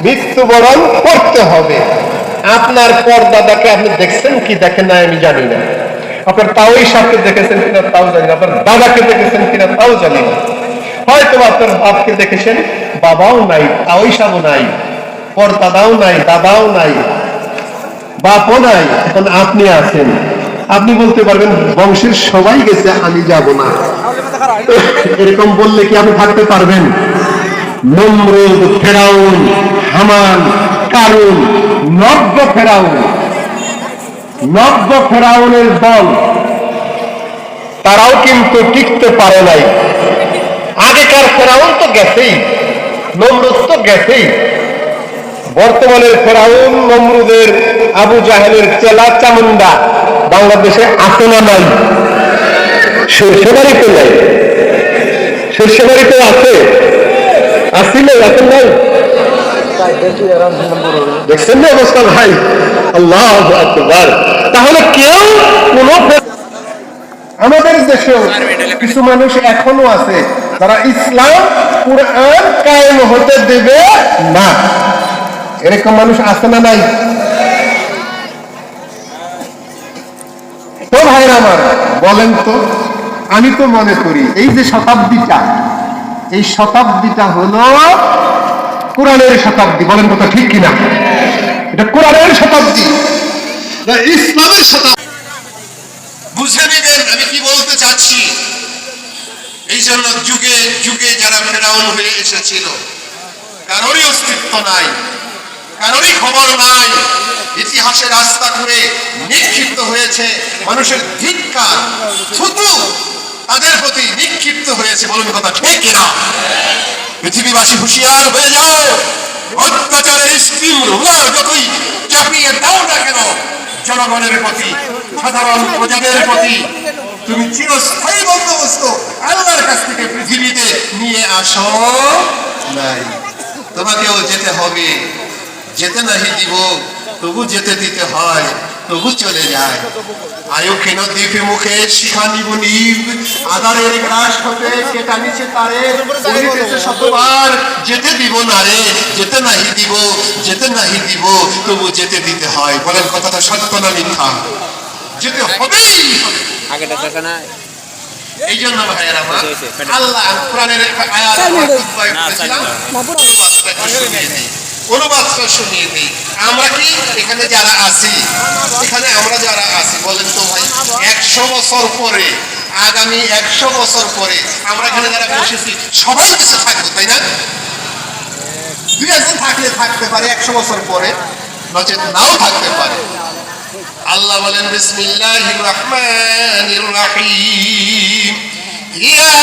মৃত্যুবরণ করতে হবে। আপনার পরদাদাকে আপনি দেখছেন কি দেখেন না আমি জানি না, আপনার তাওই সাপকে দেখেছেন কিনা তাও জানি না, আপনার দাদাকে দেখেছেন কিনা তাও জানি না, হয়তো আপনার বাপকে দেখেছেন, বাবাও নাই, তাওই সাপও নাই, পরদাদাও নাই, দাদাও নাই, বাপও নাই, এখন আপনি আছেন। আপনি বলতে পারবেন বংশের সবাই গেছে, আমি যাব না, এরকম বললে কি আপনি থাকতে পারবেন? নমরুদ, ফেরাউন, হামান, কারুন, নব্য ফেরাউনের দল, তারাও কিন্তু টিকতে পারে নাই। আগেকার ফেরাউন তো গেছেই, নমরুদ তো গেছেই, বর্তমানের ফেরাউন নমরুদের আবু জাহেলের চেলা চামুন্ডা বাংলাদেশে আছে না নাই? সরষেবাড়িতে নাই, সরষেবাড়িতে আছে, আসছিল, এখন নাই। দেখছেন না অবস্থা ভাই? আল্লাহু আকবার। তাহলে কেউ কোন, আমাদের দেশেও কিছু মানুষ এখনো আছে যারা ইসলাম কুরআন কায়েম হতে দেবে না, এরকম মানুষ আছে না নাই? তো ভাইরা আমার বলেন তো, আমি তো মনে করি এই যে শতাব্দীটা, এই শতাব্দীটা হলো কোরআনের শতাব্দী। বলেন কথা ঠিক কিনা? এটা কোরআনের শতাব্দী, ইসলামের শতাব্দী। বুঝে নেবেন আমি কি বলতে চাচ্ছি। এই জন্য যুগে যুগে যারা ফেরাউন হয়ে এসেছিল, কারোরই অস্তিত্ব নাই, কারোরই খবর নাই, ইতিহাসে রাস্তা করে নিক্ষিপ্ত হয়েছে, মানুষের ধিক্কার থুতু তাদের প্রতি নিক্ষিপ্ত হয়েছে। বলুন কথা ঠিক কিনা? পৃথিবীবাসী হুঁশিয়ার হয়ে যাও, অত্যাচারের স্টিম রোলার যতই চাপিয়ে দাও না কেন জনগণের প্রতি, সাধারণ প্রজাদের প্রতি, তুমি চিরস্থায়ী বন্দোবস্ত আল্লাহর কাছ থেকে পৃথিবীতে নিয়ে আসো নাই। তোমাকেও যেতে হবে, যেতে নাহি দিব, তবু যেতে দিতে হয়, তবু চলে যায়। আয়ু কেন দ্বীপে মুখে শিখা নিব নিব, আধারের গ্রাস হতে কেটা নিচে তারে, বলিতেছে শতবার যেতে দিব না রে, যেতে নাহি দিব, যেতে নাহি দিব, তবু যেতে দিতে হয়। বলেন কথাটা সত্য না মিথ্যা? যেতে হবেই হবে। এই জন্য ভাইয়েরা আমার, আল্লাহ কোরআনের একটা আয়াত অনুবাদটা শুনিয়ে দিই। আমরা কি এখানে যারা আছি, এখানে আমরা যারা আছি, বলেন তো ভাই, 100 বছর পরে, আগামী 100 বছর পরে আমরা এখানে যারা বসেছি সবাই বেঁচে থাকবো, তাই না? দুই একজন থাকলে থাকতে পারে 100 বছর পরে, নচেত নাও থাকতে পারে। আল্লাহ বলেন বিসমিল্লাহির রহমানির রহিম, ইয়া